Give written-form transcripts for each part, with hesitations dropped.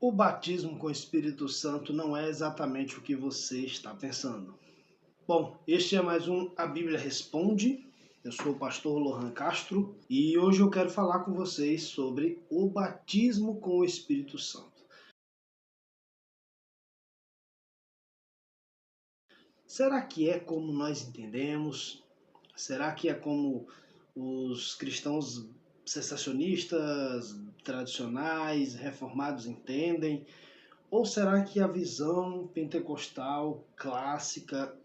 O batismo com o Espírito Santo não é exatamente o que você está pensando. Bom, este é mais um A Bíblia Responde. Eu sou o pastor Lohan Castro e hoje eu quero falar com vocês sobre o batismo com o Espírito Santo. Será que é como nós entendemos? Será que é como os cristãos cessacionistas, tradicionais, reformados entendem? Ou será que a visão pentecostal clássica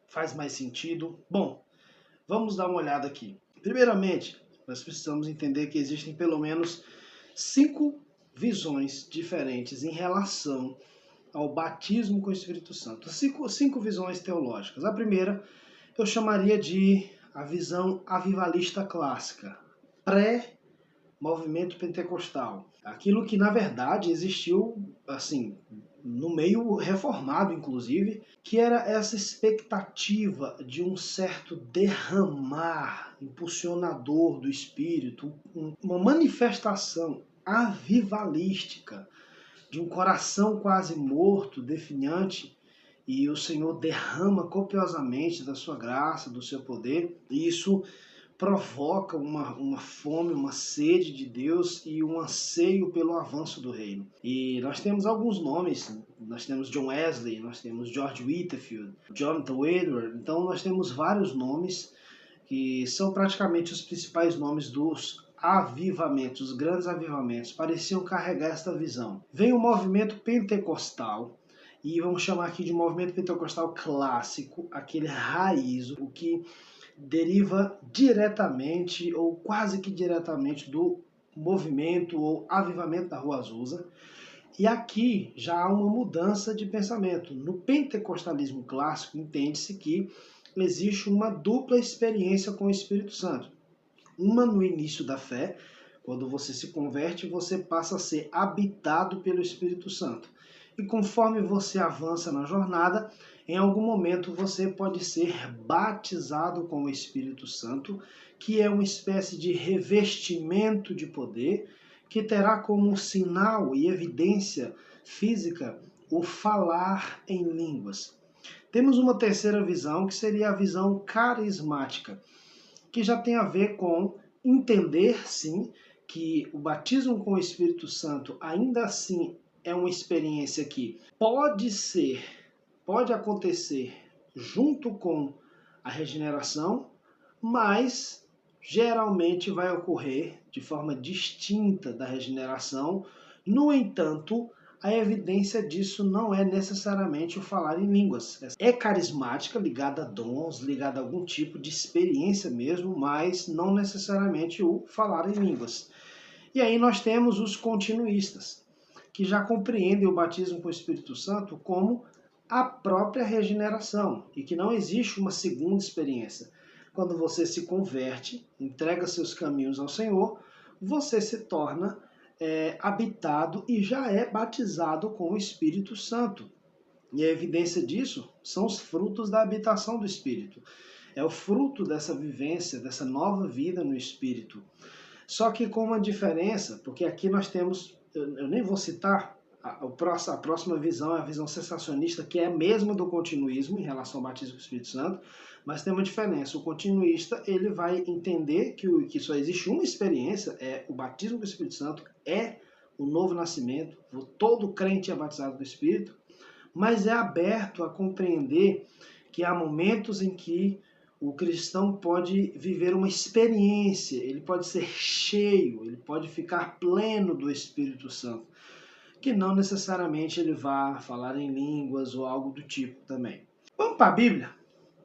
faz mais sentido? Bom, vamos dar uma olhada aqui. Primeiramente, nós precisamos entender que existem pelo menos 5 visões diferentes em relação ao batismo com o Espírito Santo. Cinco visões teológicas. A primeira eu chamaria de a visão avivalista clássica, pré-movimento pentecostal. Aquilo que, na verdade, existiu, assim, no meio reformado, inclusive, que era essa expectativa de um certo derramar impulsionador do Espírito, uma manifestação avivalística de um coração quase morto, definhante, e o Senhor derrama copiosamente da sua graça, do seu poder, e isso provoca uma fome, uma sede de Deus e um anseio pelo avanço do reino. E nós temos alguns nomes, nós temos John Wesley, nós temos George Whitefield, Jonathan Edwards, então nós temos vários nomes que são praticamente os principais nomes dos avivamentos, os grandes avivamentos, pareciam carregar esta visão. Vem o movimento pentecostal, e vamos chamar aqui de movimento pentecostal clássico, aquele raiz, o que deriva diretamente ou quase que diretamente do movimento ou avivamento da Rua Azusa. E aqui já há uma mudança de pensamento. No pentecostalismo clássico, entende-se que existe uma dupla experiência com o Espírito Santo. Uma no início da fé, quando você se converte, você passa a ser habitado pelo Espírito Santo. E conforme você avança na jornada, em algum momento você pode ser batizado com o Espírito Santo, que é uma espécie de revestimento de poder, que terá como sinal e evidência física o falar em línguas. Temos uma terceira visão, que seria a visão carismática, que já tem a ver com entender, sim, que o batismo com o Espírito Santo ainda assim é uma experiência que pode acontecer junto com a regeneração, mas geralmente vai ocorrer de forma distinta da regeneração. No entanto, a evidência disso não é necessariamente o falar em línguas. É carismática, ligada a dons, ligada a algum tipo de experiência mesmo, mas não necessariamente o falar em línguas. E aí nós temos os continuistas, que já compreendem o batismo com o Espírito Santo como a própria regeneração e que não existe uma segunda experiência. Quando você se converte, entrega seus caminhos ao Senhor, você se torna habitado e já é batizado com o Espírito Santo. E a evidência disso são os frutos da habitação do Espírito. É o fruto dessa vivência, dessa nova vida no Espírito. Só que com uma diferença, porque aqui nós temos, eu nem vou citar, a próxima visão é a visão cessacionista, que é a mesma do continuismo em relação ao batismo com o Espírito Santo, mas tem uma diferença. O continuista ele vai entender que só existe uma experiência, é o batismo com o Espírito Santo, é o novo nascimento, todo crente é batizado do Espírito, mas é aberto a compreender que há momentos em que o cristão pode viver uma experiência, ele pode ser cheio, ele pode ficar pleno do Espírito Santo, que não necessariamente ele vá falar em línguas ou algo do tipo também. Vamos para a Bíblia,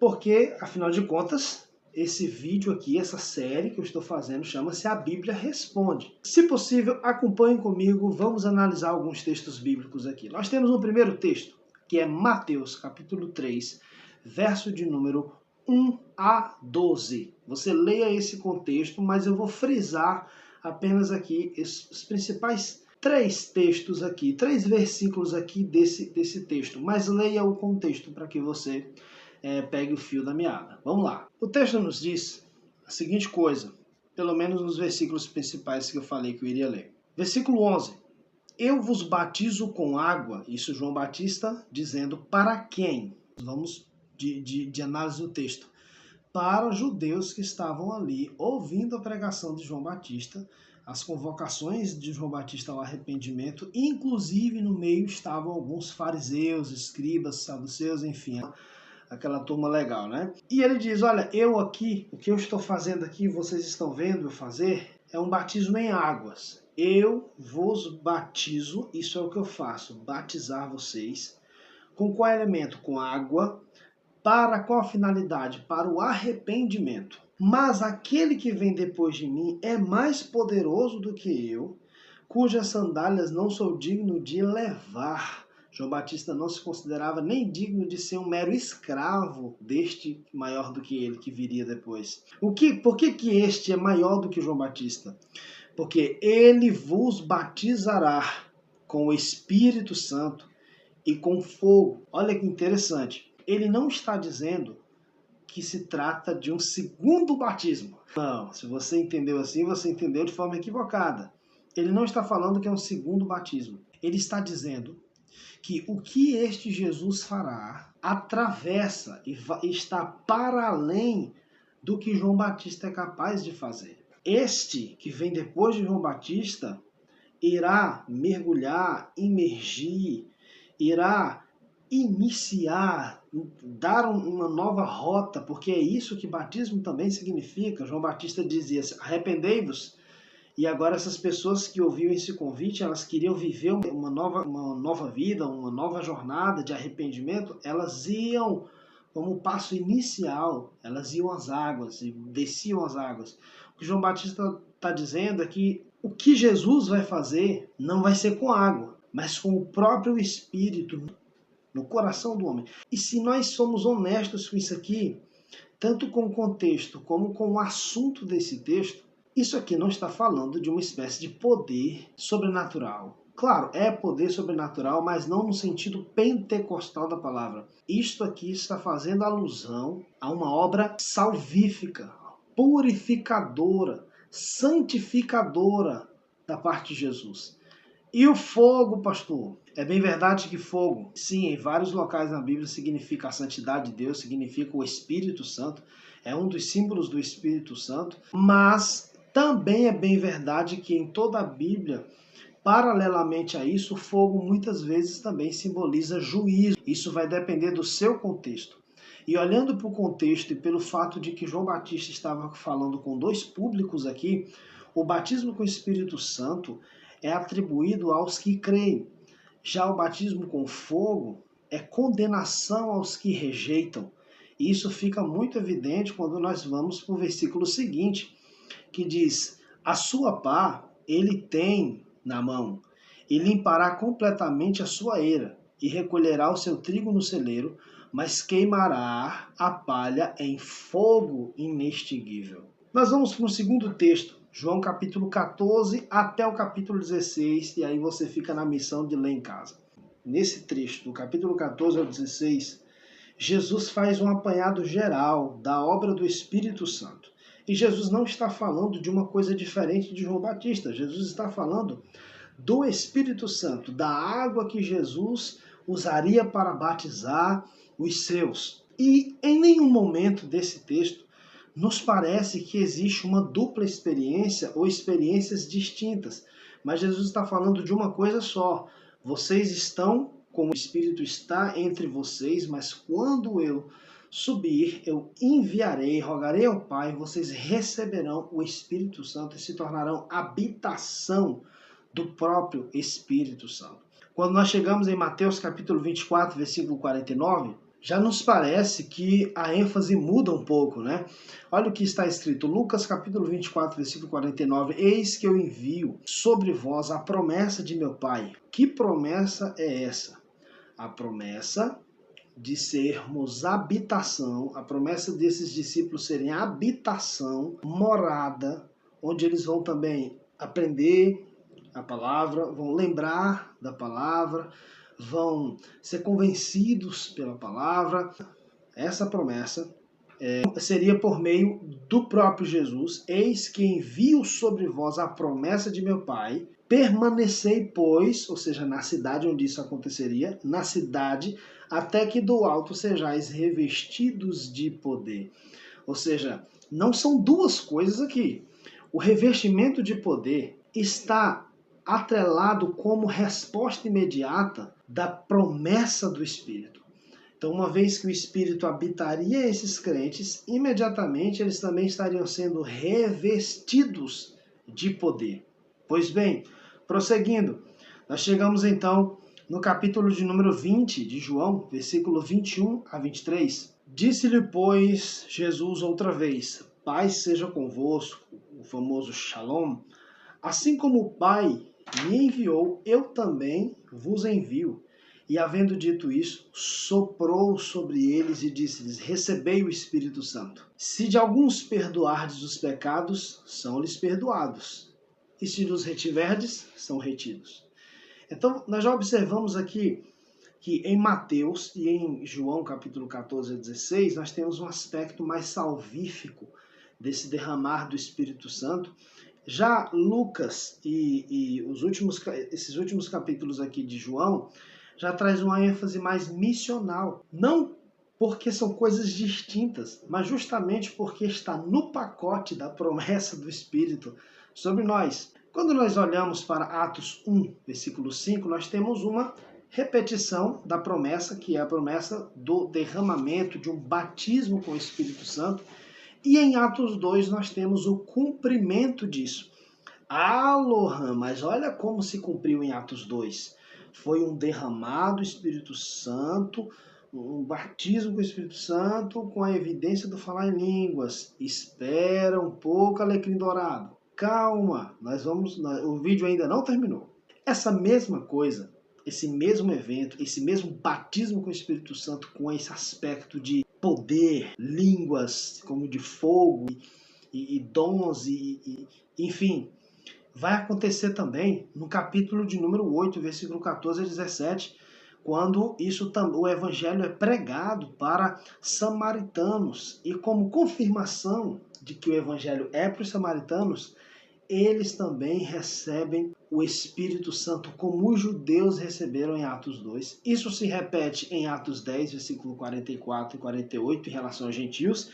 porque, afinal de contas, esse vídeo aqui, essa série que eu estou fazendo, chama-se A Bíblia Responde. Se possível, acompanhem comigo, vamos analisar alguns textos bíblicos aqui. Nós temos um primeiro texto, que é Mateus, capítulo 3, verso de número 1 a 12. Você leia esse contexto, mas eu vou frisar apenas aqui os principais 3 textos aqui, 3 versículos aqui desse texto, mas leia o contexto para que você pegue o fio da meada. Vamos lá. O texto nos diz a seguinte coisa, pelo menos nos versículos principais que eu falei que eu iria ler. Versículo 11. eu vos batizo com água, isso João Batista dizendo para quem? Vamos de análise do texto. Para os judeus que estavam ali ouvindo a pregação de João Batista, as convocações de João Batista ao arrependimento, inclusive no meio estavam alguns fariseus, escribas, saduceus, enfim, aquela turma legal, né? E ele diz, olha, eu aqui, o que eu estou fazendo aqui, vocês estão vendo eu fazer, é um batismo em águas. Eu vos batizo, isso é o que eu faço, batizar vocês. Com qual elemento? Com água. Para qual finalidade? Para o arrependimento. Mas aquele que vem depois de mim é mais poderoso do que eu, cujas sandálias não sou digno de levar. João Batista não se considerava nem digno de ser um mero escravo deste maior do que ele, que viria depois. Por que este é maior do que João Batista? Porque ele vos batizará com o Espírito Santo e com fogo. Olha que interessante. Ele não está dizendo que se trata de um segundo batismo. Não, se você entendeu assim, você entendeu de forma equivocada. Ele não está falando que é um segundo batismo. Ele está dizendo que o que este Jesus fará atravessa e está para além do que João Batista é capaz de fazer. Este que vem depois de João Batista irá mergulhar, imergir, irá iniciar, dar uma nova rota, porque é isso que batismo também significa. João Batista dizia, arrependei-vos. E agora essas pessoas que ouviam esse convite, elas queriam viver uma nova vida, uma nova jornada de arrependimento, elas iam, como passo inicial, elas iam às águas, e desciam às águas. O que João Batista está dizendo é que o que Jesus vai fazer não vai ser com água, mas com o próprio Espírito no coração do homem. E se nós somos honestos com isso aqui, tanto com o contexto como com o assunto desse texto, isso aqui não está falando de uma espécie de poder sobrenatural. Claro, é poder sobrenatural, mas não no sentido pentecostal da palavra. Isto aqui está fazendo alusão a uma obra salvífica, purificadora, santificadora da parte de Jesus. E o fogo, pastor? É bem verdade que fogo, sim, em vários locais na Bíblia significa a santidade de Deus, significa o Espírito Santo, é um dos símbolos do Espírito Santo, mas também é bem verdade que em toda a Bíblia, paralelamente a isso, o fogo muitas vezes também simboliza juízo. Isso vai depender do seu contexto. E olhando para o contexto e pelo fato de que João Batista estava falando com dois públicos aqui, o batismo com o Espírito Santo é atribuído aos que creem. Já o batismo com fogo é condenação aos que rejeitam. E isso fica muito evidente quando nós vamos para o versículo seguinte, que diz, a sua pá ele tem na mão, e limpará completamente a sua eira, e recolherá o seu trigo no celeiro, mas queimará a palha em fogo inextinguível. Nós vamos para o segundo texto, João capítulo 14 até o capítulo 16, e aí você fica na missão de ler em casa. Nesse trecho, do capítulo 14 ao 16, Jesus faz um apanhado geral da obra do Espírito Santo. E Jesus não está falando de uma coisa diferente de João Batista. Jesus está falando do Espírito Santo, da água que Jesus usaria para batizar os seus. E em nenhum momento desse texto nos parece que existe uma dupla experiência ou experiências distintas. Mas Jesus está falando de uma coisa só. Vocês estão, como o Espírito está entre vocês, mas quando eu subir, eu enviarei, rogarei ao Pai, vocês receberão o Espírito Santo e se tornarão habitação do próprio Espírito Santo. Quando nós chegamos em Mateus capítulo 24, versículo 49, já nos parece que a ênfase muda um pouco, né? Olha o que está escrito, Lucas capítulo 24, versículo 49, eis que eu envio sobre vós a promessa de meu Pai. Que promessa é essa? A promessa de sermos habitação, a promessa desses discípulos serem habitação, morada, onde eles vão também aprender a palavra, vão lembrar da palavra, vão ser convencidos pela palavra. Essa promessa seria por meio do próprio Jesus. Eis que envio sobre vós a promessa de meu Pai, Permanecei, pois, ou seja, na cidade onde isso aconteceria, na cidade, até que do alto sejais revestidos de poder. Ou seja, não são duas coisas aqui. O revestimento de poder está atrelado como resposta imediata da promessa do Espírito. Então, uma vez que o Espírito habitaria esses crentes, imediatamente eles também estariam sendo revestidos de poder. Pois bem, prosseguindo, nós chegamos então no capítulo de número 20 de João, versículo 21 a 23. Disse-lhe, pois, Jesus outra vez: Paz seja convosco, o famoso Shalom. Assim como o Pai me enviou, eu também vos envio. E havendo dito isso, soprou sobre eles e disse-lhes: Recebei o Espírito Santo. Se de alguns perdoardes os pecados, são-lhes perdoados. E se los retiverdes, são retidos. Então, nós já observamos aqui que em Mateus e em João, capítulo 14 a 16, nós temos um aspecto mais salvífico desse derramar do Espírito Santo. Já Lucas e esses últimos capítulos aqui de João já traz uma ênfase mais missional. Não porque são coisas distintas, mas justamente porque está no pacote da promessa do Espírito sobre nós. Quando nós olhamos para Atos 1, versículo 5, nós temos uma repetição da promessa, que é a promessa do derramamento, de um batismo com o Espírito Santo. E em Atos 2 nós temos o cumprimento disso. Ah, Lohan, mas olha como se cumpriu em Atos 2. Foi um derramado Espírito Santo, um batismo com o Espírito Santo, com a evidência do falar em línguas. Espera um pouco, alecrim dourado. Calma, o vídeo ainda não terminou. Essa mesma coisa, esse mesmo evento, esse mesmo batismo com o Espírito Santo, com esse aspecto de poder, línguas como de fogo e dons, enfim, vai acontecer também no capítulo de número 8, versículo 14 a 17, quando o evangelho é pregado para samaritanos. E como confirmação de que o evangelho é para os samaritanos, eles também recebem o Espírito Santo como os judeus receberam em Atos 2. Isso se repete em Atos 10, versículo 44 e 48, em relação aos gentios.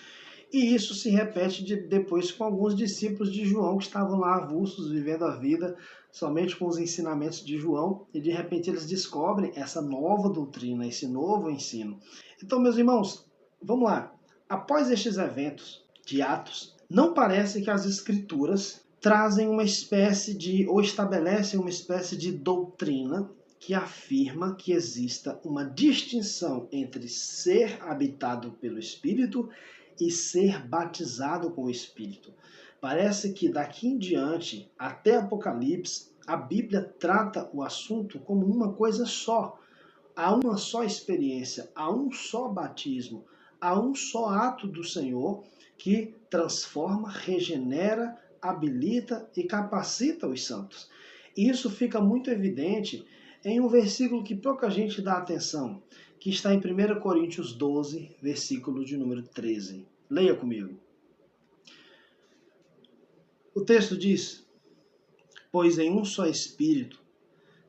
E isso se repete depois com alguns discípulos de João que estavam lá avulsos, vivendo a vida somente com os ensinamentos de João, e de repente eles descobrem essa nova doutrina, esse novo ensino. Então, meus irmãos, vamos lá. Após estes eventos de Atos, não parece que as Escrituras trazem uma espécie de, ou estabelecem uma espécie de doutrina que afirma que exista uma distinção entre ser habitado pelo Espírito e ser batizado com o Espírito. Parece que daqui em diante, até Apocalipse, a Bíblia trata o assunto como uma coisa só. Há uma só experiência, há um só batismo, há um só ato do Senhor que transforma, regenera, habilita e capacita os santos. E isso fica muito evidente em um versículo que pouca gente dá atenção, que está em 1 Coríntios 12, versículo de número 13. Leia comigo. O texto diz: Pois em um só Espírito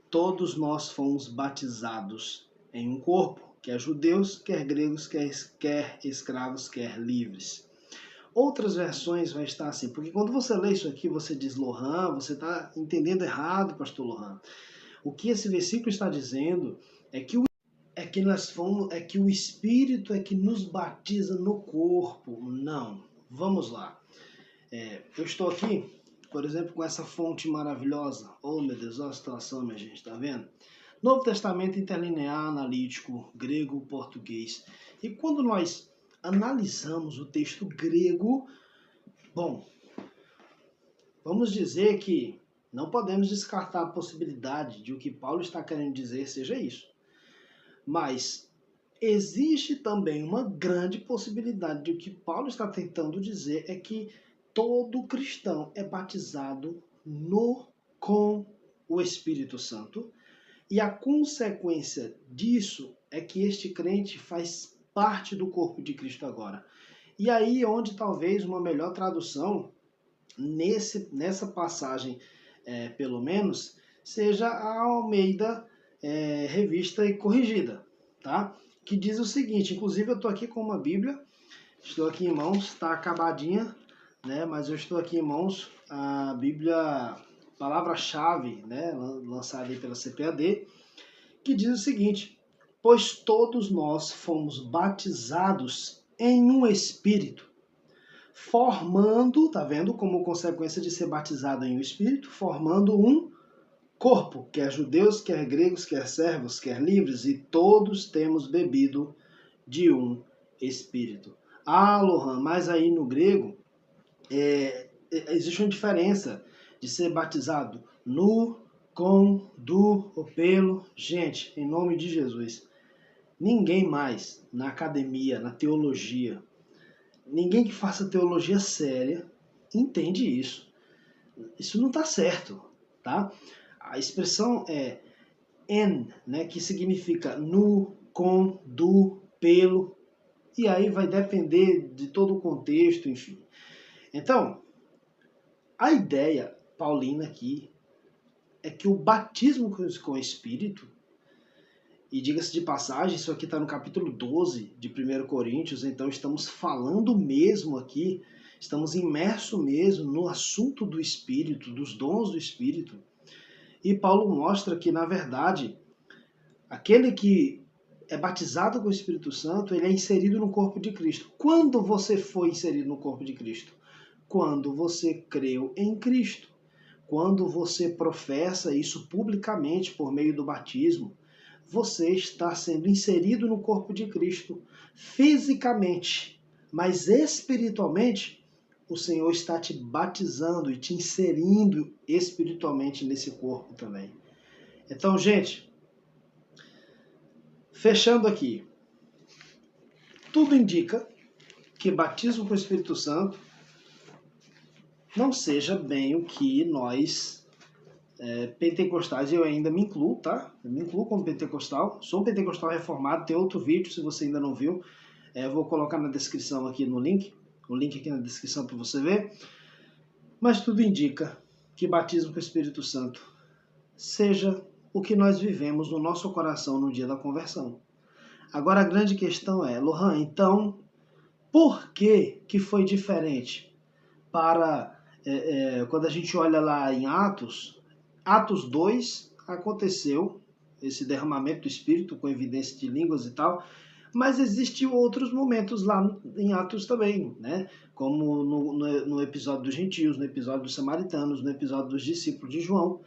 todos nós fomos batizados em um corpo, quer judeus, quer gregos, quer escravos, quer livres. Outras versões vai estar assim, porque quando você lê isso aqui, você diz: Lohan, você está entendendo errado, pastor Lohan. O que esse versículo está dizendo é que o Espírito é que nos batiza no corpo. Não. Vamos lá. Eu estou aqui, por exemplo, com essa fonte maravilhosa. Oh, meu Deus, olha a situação, minha gente, tá vendo? Novo Testamento interlinear, analítico, grego, português. E quando nós analisamos o texto grego, bom, vamos dizer que não podemos descartar a possibilidade de o que Paulo está querendo dizer seja isso. Mas existe também uma grande possibilidade de o que Paulo está tentando dizer é que todo cristão é batizado com o Espírito Santo, e a consequência disso é que este crente faz parte do corpo de Cristo agora. E aí onde talvez uma melhor tradução nessa passagem pelo menos, seja a Almeida Revista e Corrigida, tá? Que diz o seguinte, inclusive eu estou aqui com uma Bíblia, estou aqui em mãos, está acabadinha, né? Mas eu estou aqui em mãos, a Bíblia, palavra-chave, né? Lançada aí pela CPAD, que diz o seguinte: pois todos nós fomos batizados em um Espírito, formando, tá vendo, como consequência de ser batizado em um Espírito, formando um corpo, quer judeus, quer gregos, quer servos, quer livres, e todos temos bebido de um Espírito. Ah, Lohan, mas aí no grego existe uma diferença de ser batizado no, com, do ou pelo. Gente, em nome de Jesus, ninguém mais na academia, na teologia, ninguém que faça teologia séria entende isso. Isso não está certo, tá? A expressão é en, né, que significa no, com, do, pelo, e aí vai depender de todo o contexto, enfim. Então, a ideia paulina aqui é que o batismo com o Espírito, e diga-se de passagem, isso aqui está no capítulo 12 de 1 Coríntios, então estamos falando mesmo aqui, estamos imersos mesmo no assunto do Espírito, dos dons do Espírito. E Paulo mostra que, na verdade, aquele que é batizado com o Espírito Santo, ele é inserido no corpo de Cristo. Quando você foi inserido no corpo de Cristo? Quando você creu em Cristo. Quando você professa isso publicamente por meio do batismo, você está sendo inserido no corpo de Cristo fisicamente, mas espiritualmente, o Senhor está te batizando e te inserindo espiritualmente nesse corpo também. Então, gente, fechando aqui, tudo indica que batismo com o Espírito Santo não seja bem o que nós pentecostais, eu ainda me incluo, tá? Eu me incluo como pentecostal, sou um pentecostal reformado, tem outro vídeo, se você ainda não viu, eu vou colocar na descrição aqui no link, o link aqui na descrição para você ver, mas tudo indica que batismo com o Espírito Santo seja o que nós vivemos no nosso coração no dia da conversão. Agora a grande questão é, Lohan, então, por que foi diferente para, quando a gente olha lá em Atos 2, aconteceu esse derramamento do Espírito com evidência de línguas e tal, mas existem outros momentos lá em Atos também, né? Como no episódio dos gentios, no episódio dos samaritanos, no episódio dos discípulos de João.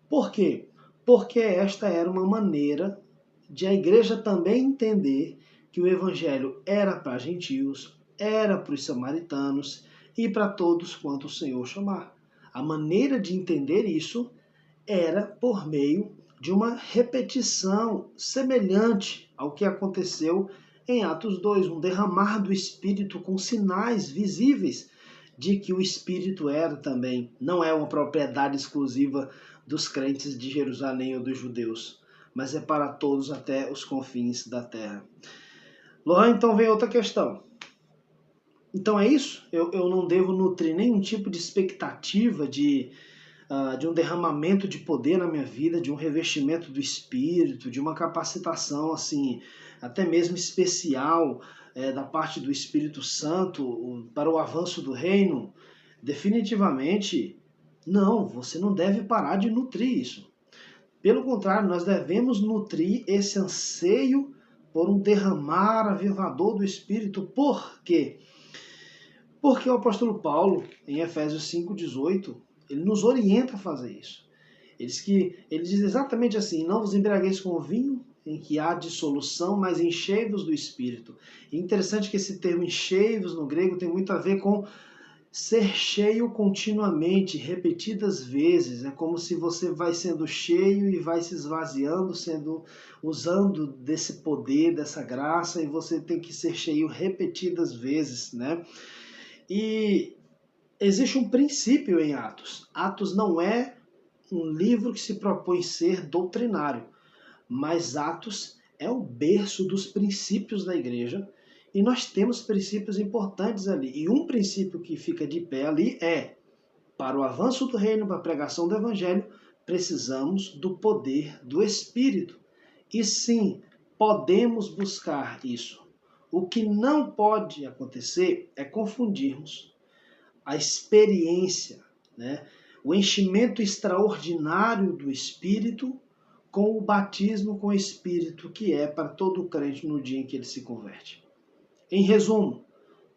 Por quê? Porque esta era uma maneira de a igreja também entender que o evangelho era para gentios, era para os samaritanos e para todos quanto o Senhor chamar. A maneira de entender isso era por meio de uma repetição semelhante ao que aconteceu em Atos 2, um derramar do Espírito com sinais visíveis de que o Espírito era também, não é uma propriedade exclusiva dos crentes de Jerusalém ou dos judeus, mas é para todos até os confins da terra. Lohan, então vem outra questão. Então é isso? Eu não devo nutrir nenhum tipo de expectativa de um derramamento de poder na minha vida, de um revestimento do Espírito, de uma capacitação assim, até mesmo especial da parte do Espírito Santo para o avanço do reino? Definitivamente não, você não deve parar de nutrir isso. Pelo contrário, nós devemos nutrir esse anseio por um derramar avivador do Espírito. Por quê? Porque o apóstolo Paulo, em Efésios 5,18, ele nos orienta a fazer isso. Ele diz exatamente assim: não vos embriagueis com vinho, em que há dissolução, mas enchei-vos do Espírito. E interessante que esse termo enchei-vos no grego tem muito a ver com ser cheio continuamente, repetidas vezes. É como se você vai sendo cheio e vai se esvaziando, usando desse poder, dessa graça, e você tem que ser cheio repetidas vezes, né? E existe um princípio em Atos. Atos não é um livro que se propõe ser doutrinário, mas Atos é o berço dos princípios da igreja, e nós temos princípios importantes ali. E um princípio que fica de pé ali é: para o avanço do reino, para a pregação do evangelho, precisamos do poder do Espírito. E sim, podemos buscar isso. O que não pode acontecer é confundirmos a experiência, né, o enchimento extraordinário do Espírito com o batismo com o Espírito que é para todo crente no dia em que ele se converte. Em resumo,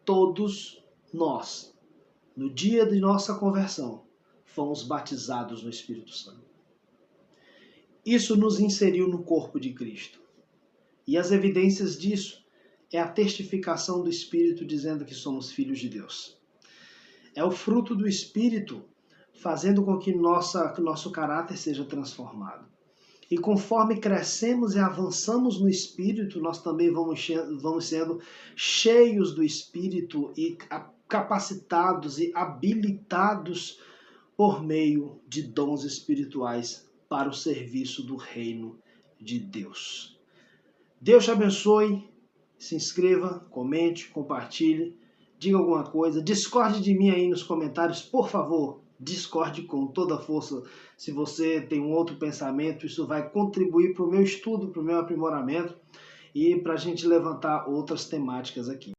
todos nós, no dia de nossa conversão, fomos batizados no Espírito Santo. Isso nos inseriu no corpo de Cristo. E as evidências disso é a testificação do Espírito dizendo que somos filhos de Deus. É o fruto do Espírito fazendo com que nosso caráter seja transformado. E conforme crescemos e avançamos no Espírito, nós também vamos sendo cheios do Espírito e capacitados e habilitados por meio de dons espirituais para o serviço do reino de Deus. Deus te abençoe, se inscreva, comente, compartilhe, diga alguma coisa, discorde de mim aí nos comentários, por favor, discorde com toda a força. Se você tem um outro pensamento, isso vai contribuir para o meu estudo, para o meu aprimoramento e para a gente levantar outras temáticas aqui.